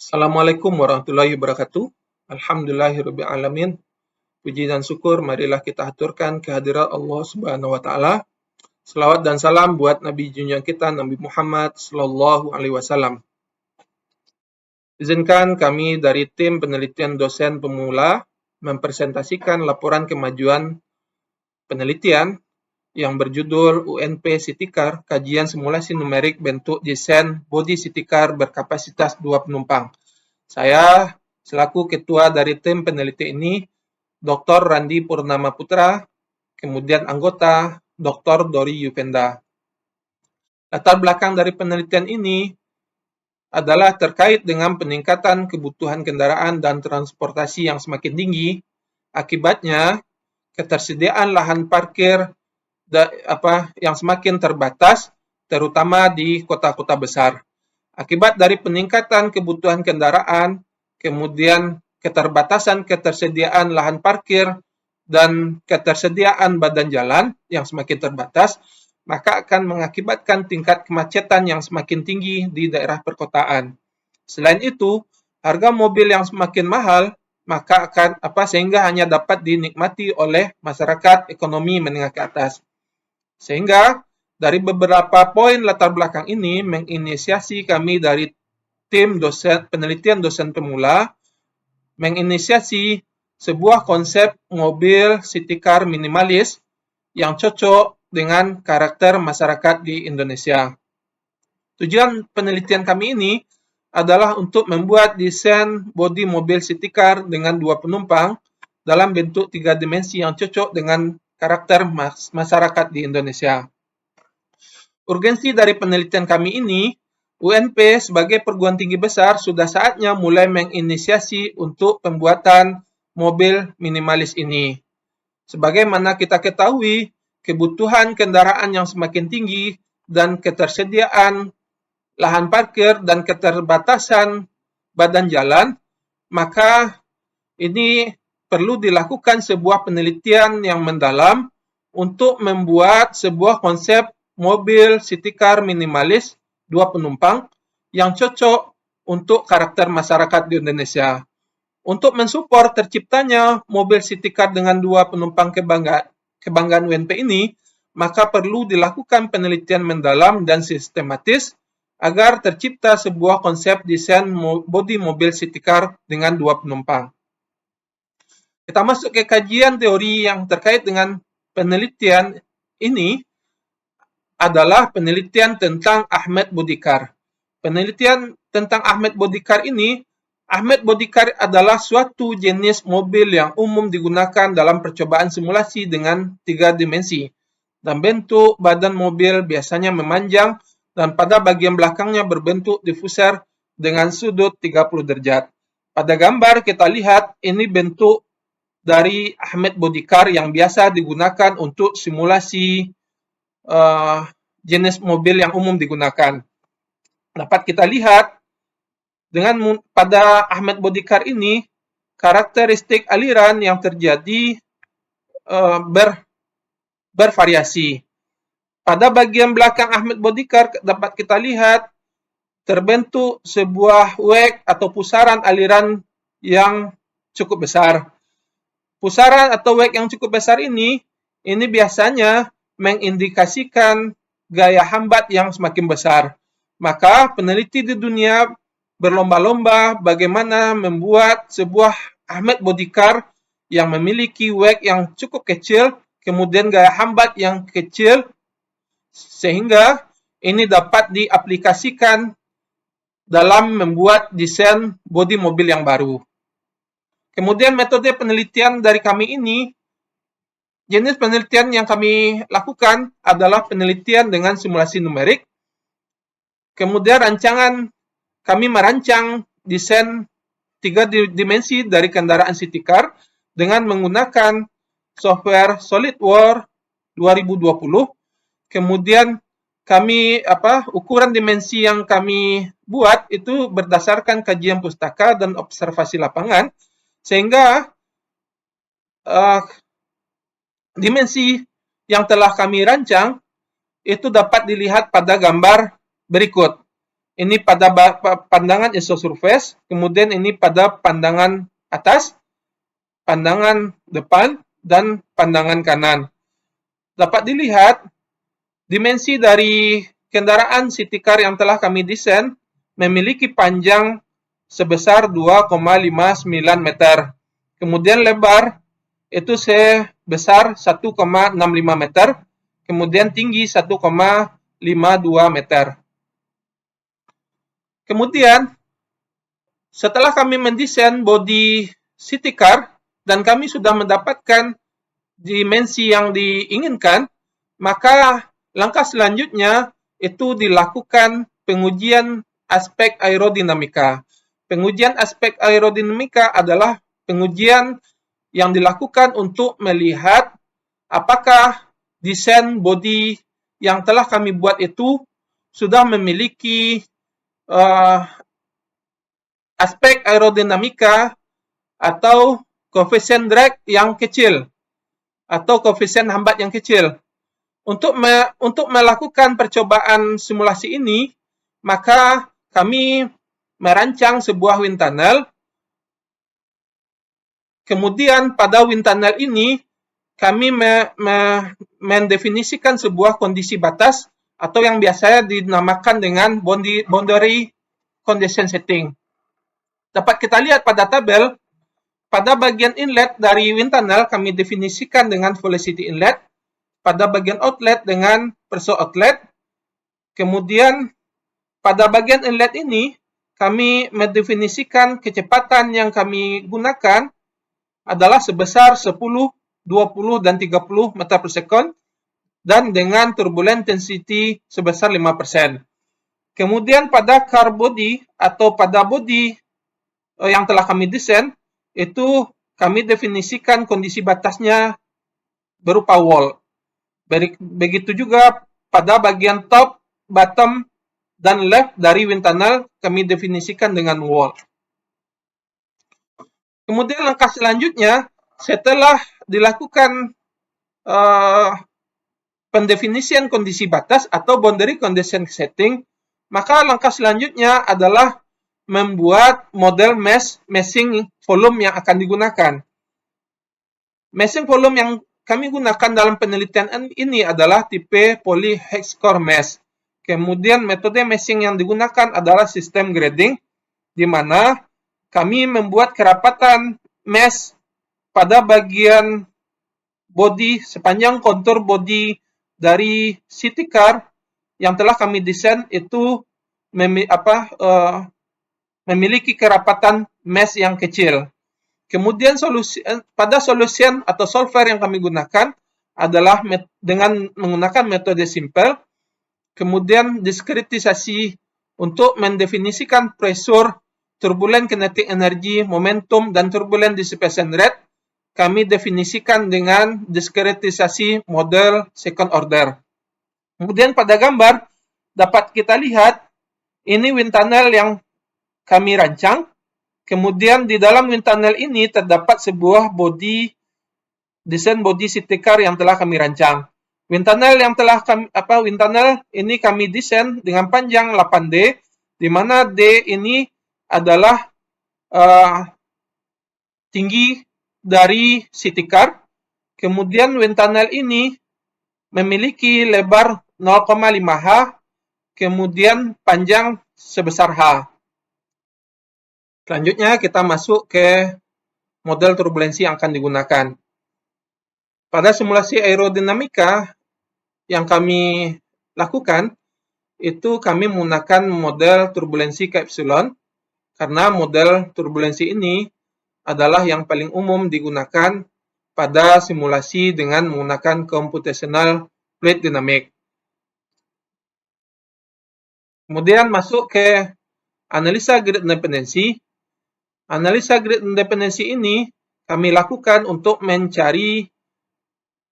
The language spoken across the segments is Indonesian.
Assalamualaikum warahmatullahi wabarakatuh. Alhamdulillahirabbil alamin. Puji dan syukur marilah kita haturkan kehadirat Allah Subhanahu wa taala. Selawat dan salam buat Nabi junjungan kita Nabi Muhammad sallallahu alaihi wasallam. Izinkan kami dari tim penelitian dosen pemula mempresentasikan laporan kemajuan penelitian yang berjudul UNP Citycar, kajian simulasi numerik bentuk desain bodi Citycar berkapasitas 2 penumpang. Saya selaku ketua dari tim peneliti ini, Dr. Randi Purnama Putra, kemudian anggota Dr. Dori Yuvenda. Latar belakang dari penelitian ini adalah terkait dengan peningkatan kebutuhan kendaraan dan transportasi yang semakin tinggi. Akibatnya, ketersediaan lahan parkir yang semakin terbatas, terutama di kota-kota besar. Akibat dari peningkatan kebutuhan kendaraan, kemudian ketersediaan lahan parkir, dan ketersediaan badan jalan yang semakin terbatas, maka akan mengakibatkan tingkat kemacetan yang semakin tinggi di daerah perkotaan. Selain itu, harga mobil yang semakin mahal, maka sehingga hanya dapat dinikmati oleh masyarakat ekonomi menengah ke atas. Sehingga dari beberapa poin latar belakang ini menginisiasi kami dari tim penelitian dosen pemula menginisiasi sebuah konsep mobil city car minimalis yang cocok dengan karakter masyarakat di Indonesia. Tujuan penelitian kami ini adalah untuk membuat desain bodi mobil city car dengan 2 penumpang dalam bentuk 3 dimensi yang cocok dengan karakter masyarakat di Indonesia. Urgensi dari penelitian kami ini, UNP sebagai perguruan tinggi besar sudah saatnya mulai menginisiasi untuk pembuatan mobil minimalis ini. Sebagaimana kita ketahui, kebutuhan kendaraan yang semakin tinggi dan ketersediaan lahan parkir dan keterbatasan badan jalan, maka ini perlu dilakukan sebuah penelitian yang mendalam untuk membuat sebuah konsep mobil city car minimalis 2 penumpang yang cocok untuk karakter masyarakat di Indonesia. Untuk mensupport terciptanya mobil city car dengan 2 penumpang kebanggaan UNP ini, maka perlu dilakukan penelitian mendalam dan sistematis agar tercipta sebuah konsep desain bodi mobil city car dengan 2 penumpang. Kita masuk ke kajian teori yang terkait dengan penelitian ini adalah penelitian tentang Ahmed Body Car. Penelitian tentang Ahmed Body Car ini, Ahmed Body Car adalah suatu jenis mobil yang umum digunakan dalam percobaan simulasi dengan 3 dimensi. Dan bentuk badan mobil biasanya memanjang dan pada bagian belakangnya berbentuk diffuser dengan sudut 30 derajat. Pada gambar kita lihat ini bentuk dari Ahmed Body Car yang biasa digunakan untuk simulasi jenis mobil yang umum digunakan. Dapat kita lihat pada Ahmed Body Car ini karakteristik aliran yang terjadi bervariasi. Pada bagian belakang Ahmed Body Car dapat kita lihat terbentuk sebuah wake atau pusaran aliran yang cukup besar. Pusaran atau wake yang cukup besar ini biasanya mengindikasikan gaya hambat yang semakin besar. Maka peneliti di dunia berlomba-lomba bagaimana membuat sebuah Ahmed Body Car yang memiliki wake yang cukup kecil, kemudian gaya hambat yang kecil, sehingga ini dapat diaplikasikan dalam membuat desain bodi mobil yang baru. Kemudian metode penelitian dari kami ini, jenis penelitian yang kami lakukan adalah penelitian dengan simulasi numerik. Kemudian kami merancang desain 3 dimensi dari kendaraan city car dengan menggunakan software SolidWorks 2020. Kemudian ukuran dimensi yang kami buat itu berdasarkan kajian pustaka dan observasi lapangan, sehingga dimensi yang telah kami rancang itu dapat dilihat pada gambar berikut. Ini pada pandangan isosurface, kemudian ini pada pandangan atas, pandangan depan, dan pandangan kanan. Dapat dilihat, dimensi dari kendaraan city car yang telah kami desain memiliki panjang sebesar 2,59 meter. Kemudian lebar itu sebesar 1,65 meter, kemudian tinggi 1,52 meter. Kemudian, setelah kami mendesain bodi city car dan kami sudah mendapatkan dimensi yang diinginkan, maka langkah selanjutnya itu dilakukan pengujian aspek aerodinamika. Pengujian aspek aerodinamika adalah pengujian yang dilakukan untuk melihat apakah desain bodi yang telah kami buat itu sudah memiliki aspek aerodinamika atau koefisien drag yang kecil atau koefisien hambat yang kecil. Untuk melakukan percobaan simulasi ini, maka kami merancang sebuah wind tunnel. Kemudian pada wind tunnel ini, kami mendefinisikan sebuah kondisi batas atau yang biasa dinamakan dengan boundary condition setting. Dapat kita lihat pada tabel, pada bagian inlet dari wind tunnel kami definisikan dengan velocity inlet, pada bagian outlet dengan pursuit outlet. Kemudian pada bagian inlet ini kami mendefinisikan kecepatan yang kami gunakan adalah sebesar 10, 20, dan 30 meter per second dan dengan turbulent intensity sebesar 5%. Kemudian pada car body atau pada body yang telah kami desain, itu kami definisikan kondisi batasnya berupa wall. Begitu juga pada bagian top, bottom, dan left dari wind tunnel kami definisikan dengan wall. Kemudian langkah selanjutnya, setelah dilakukan pendefinisian kondisi batas atau boundary condition setting, maka langkah selanjutnya adalah membuat model meshing volume yang akan digunakan. Meshing volume yang kami gunakan dalam penelitian ini adalah tipe polyhex-core mesh. Kemudian metode meshing yang digunakan adalah sistem grading, di mana kami membuat kerapatan mesh pada bagian bodi sepanjang kontur bodi dari city car yang telah kami desain itu memiliki kerapatan mesh yang kecil. Kemudian pada solution atau solver yang kami gunakan adalah dengan menggunakan metode simple, kemudian diskretisasi untuk mendefinisikan pressure, turbulent kinetic energy, momentum, dan turbulent dissipation rate, kami definisikan dengan diskretisasi model second order. Kemudian pada gambar dapat kita lihat ini wind tunnel yang kami rancang. Kemudian di dalam wind tunnel ini terdapat sebuah desain body city car yang telah kami rancang. Wind tunnel ini kami desain dengan panjang 8D, di mana D ini adalah tinggi dari city car. Kemudian wind tunnel ini memiliki lebar 0,5H, kemudian panjang sebesar H. Selanjutnya kita masuk ke model turbulensi yang akan digunakan. Pada simulasi aerodinamika yang kami lakukan, itu kami menggunakan model turbulensi K epsilon, karena model turbulensi ini adalah yang paling umum digunakan pada simulasi dengan menggunakan computational fluid dynamics. Kemudian masuk ke analisa grid independensi. Analisa grid independensi ini kami lakukan untuk mencari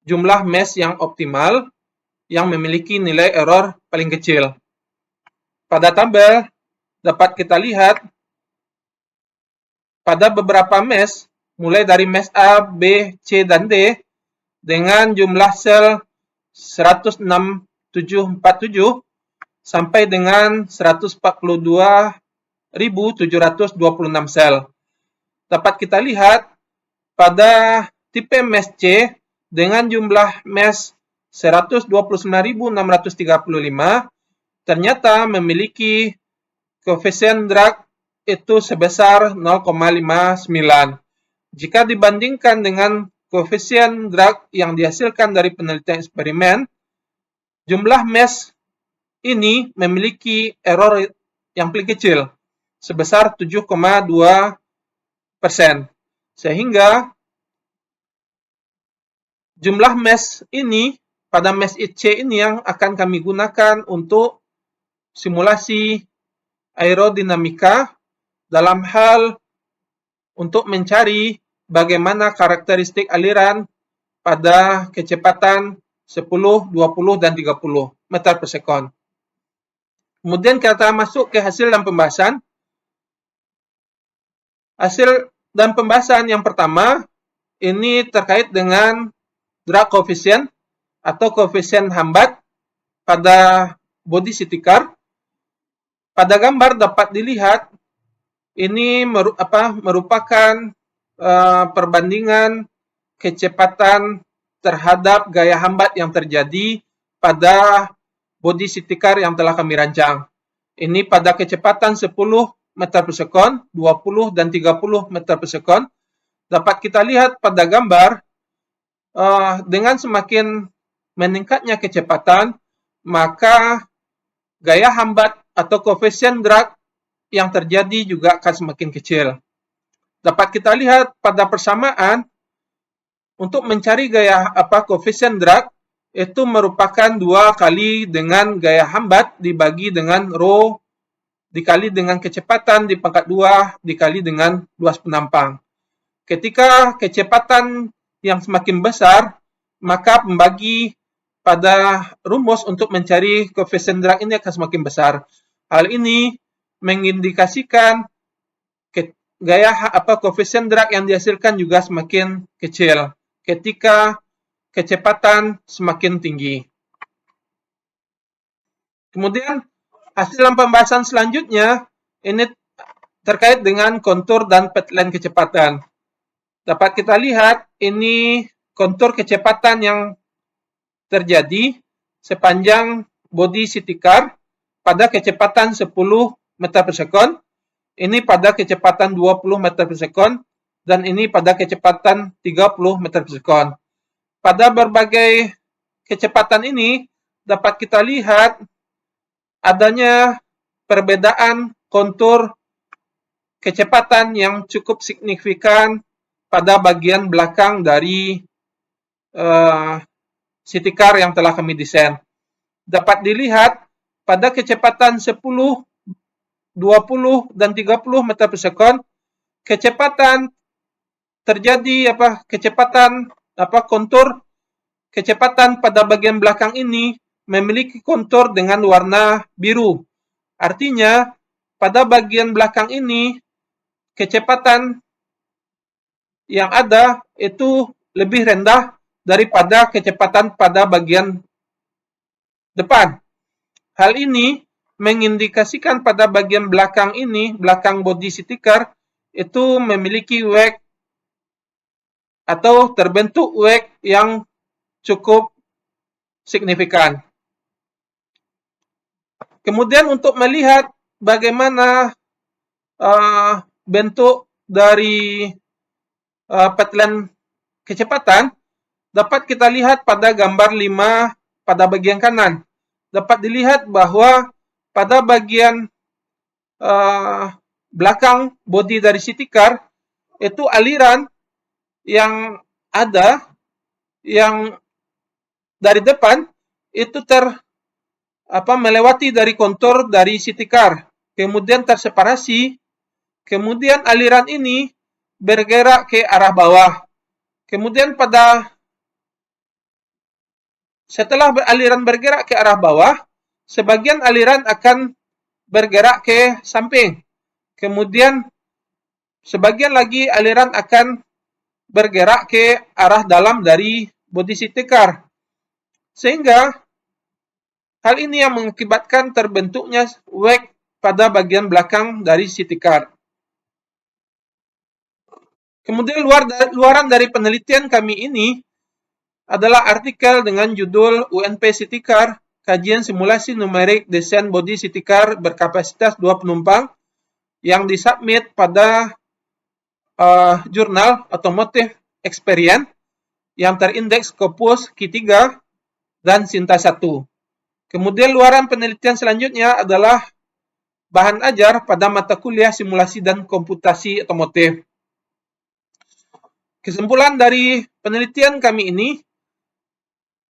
jumlah mesh yang optimal yang memiliki nilai error paling kecil. Pada tabel dapat kita lihat pada beberapa mesh, mulai dari mesh A, B, C, dan D, dengan jumlah sel 16747, sampai dengan 142.726 sel. Dapat kita lihat pada tipe mesh C dengan jumlah mesh 129.635 ternyata memiliki koefisien drag itu sebesar 0,59. Jika dibandingkan dengan koefisien drag yang dihasilkan dari penelitian eksperimen, jumlah mesh ini memiliki error yang paling kecil, sebesar 7,2%. Sehingga jumlah mesh ini, pada mesh C ini yang akan kami gunakan untuk simulasi aerodinamika dalam hal untuk mencari bagaimana karakteristik aliran pada kecepatan 10, 20, dan 30 meter per sekon. Kemudian kita masuk ke hasil dan pembahasan. Hasil dan pembahasan yang pertama, ini terkait dengan drag coefficient atau koefisien hambat pada body city car. Pada gambar dapat dilihat ini merupakan perbandingan kecepatan terhadap gaya hambat yang terjadi pada body city car yang telah kami rancang. Ini pada kecepatan 10 meter per sekon, 20 dan 30 meter per sekon. Dapat kita lihat pada gambar, dengan semakin meningkatnya kecepatan, maka gaya hambat atau koefisien drag yang terjadi juga akan semakin kecil. Dapat kita lihat pada persamaan, untuk mencari koefisien drag, itu merupakan 2 kali dengan gaya hambat dibagi dengan rho dikali dengan kecepatan di pangkat 2 dikali dengan luas penampang. Ketika kecepatan yang semakin besar, maka pembagi pada rumus untuk mencari koefisien drag ini akan semakin besar. Hal ini mengindikasikan koefisien drag yang dihasilkan juga semakin kecil ketika kecepatan semakin tinggi. Kemudian hasil pembahasan selanjutnya ini terkait dengan kontur dan pathline kecepatan. Dapat kita lihat ini kontur kecepatan yang terjadi sepanjang body city car pada kecepatan 10 meter per sekon, ini pada kecepatan 20 meter per sekon, dan ini pada kecepatan 30 meter per sekon. Pada berbagai kecepatan ini dapat kita lihat adanya perbedaan kontur kecepatan yang cukup signifikan pada bagian belakang dari city car yang telah kami desain. Dapat dilihat pada kecepatan 10, 20, dan 30 meter per sekon, kecepatan terjadi kontur kecepatan pada bagian belakang ini memiliki kontur dengan warna biru. Artinya, pada bagian belakang ini, kecepatan yang ada itu lebih rendah daripada kecepatan pada bagian depan. Hal ini mengindikasikan pada bagian belakang ini, belakang body city car, itu memiliki wake atau terbentuk wake yang cukup signifikan. Kemudian untuk melihat bagaimana bentuk dari pathline kecepatan, dapat kita lihat pada gambar 5 pada bagian kanan. Dapat dilihat bahwa pada bagian belakang bodi dari city car, itu aliran yang ada, yang dari depan, itu melewati dari kontur dari city car, kemudian terseparasi, kemudian aliran ini bergerak ke arah bawah. Kemudian setelah aliran bergerak ke arah bawah, sebagian aliran akan bergerak ke samping. Kemudian sebagian lagi aliran akan bergerak ke arah dalam dari bodi city car. Sehingga Hal ini yang mengakibatkan terbentuknya wake pada bagian belakang dari city car. Kemudian luaran dari penelitian kami ini adalah artikel dengan judul UNP City Car, kajian simulasi numerik desain bodi city car berkapasitas 2 penumpang yang disubmit pada jurnal Automotive Experience yang terindeks Scopus Q3 dan Sinta 1. Kemudian luaran penelitian selanjutnya adalah bahan ajar pada mata kuliah simulasi dan komputasi otomotif. Kesimpulan dari penelitian kami ini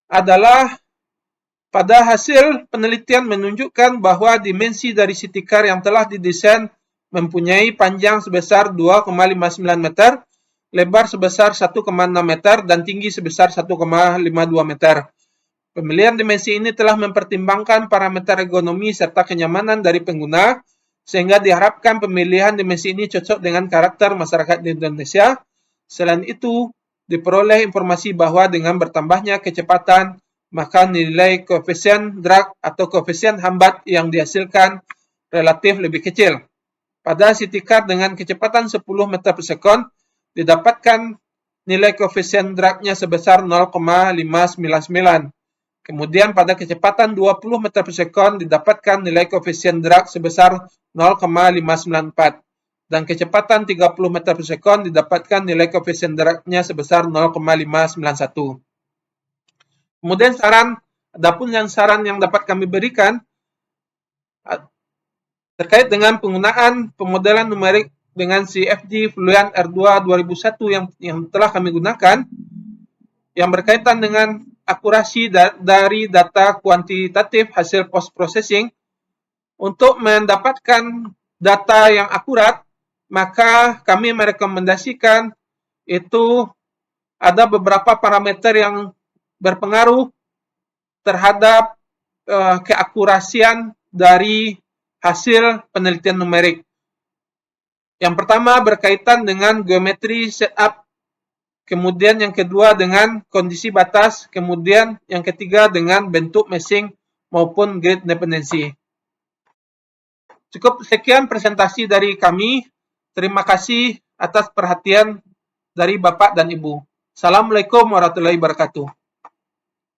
adalah pada hasil penelitian menunjukkan bahwa dimensi dari city car yang telah didesain mempunyai panjang sebesar 2,59 meter, lebar sebesar 1,6 meter, dan tinggi sebesar 1,52 meter. Pemilihan dimensi ini telah mempertimbangkan parameter ergonomi serta kenyamanan dari pengguna, sehingga diharapkan pemilihan dimensi ini cocok dengan karakter masyarakat di Indonesia. Selain itu, diperoleh informasi bahwa dengan bertambahnya kecepatan, maka nilai koefisien drag atau koefisien hambat yang dihasilkan relatif lebih kecil. Pada city car dengan kecepatan 10 meter per sekon, didapatkan nilai koefisien dragnya sebesar 0,599. Kemudian pada kecepatan 20 meter per sekon didapatkan nilai koefisien drag sebesar 0,594. Dan kecepatan 30 meter per sekon didapatkan nilai koefisien dragnya sebesar 0,591. Kemudian saran yang dapat kami berikan terkait dengan penggunaan pemodelan numerik dengan CFD Fluent R2 2001 yang telah kami gunakan, yang berkaitan dengan akurasi dari data kuantitatif hasil post-processing. Untuk mendapatkan data yang akurat, maka kami merekomendasikan itu ada beberapa parameter yang berpengaruh terhadap keakurasian dari hasil penelitian numerik. Yang pertama berkaitan dengan geometri setup, kemudian yang kedua dengan kondisi batas, kemudian yang ketiga dengan bentuk meshing maupun grid dependensi. Cukup sekian presentasi dari kami. Terima kasih atas perhatian dari Bapak dan Ibu. Assalamualaikum warahmatullahi wabarakatuh.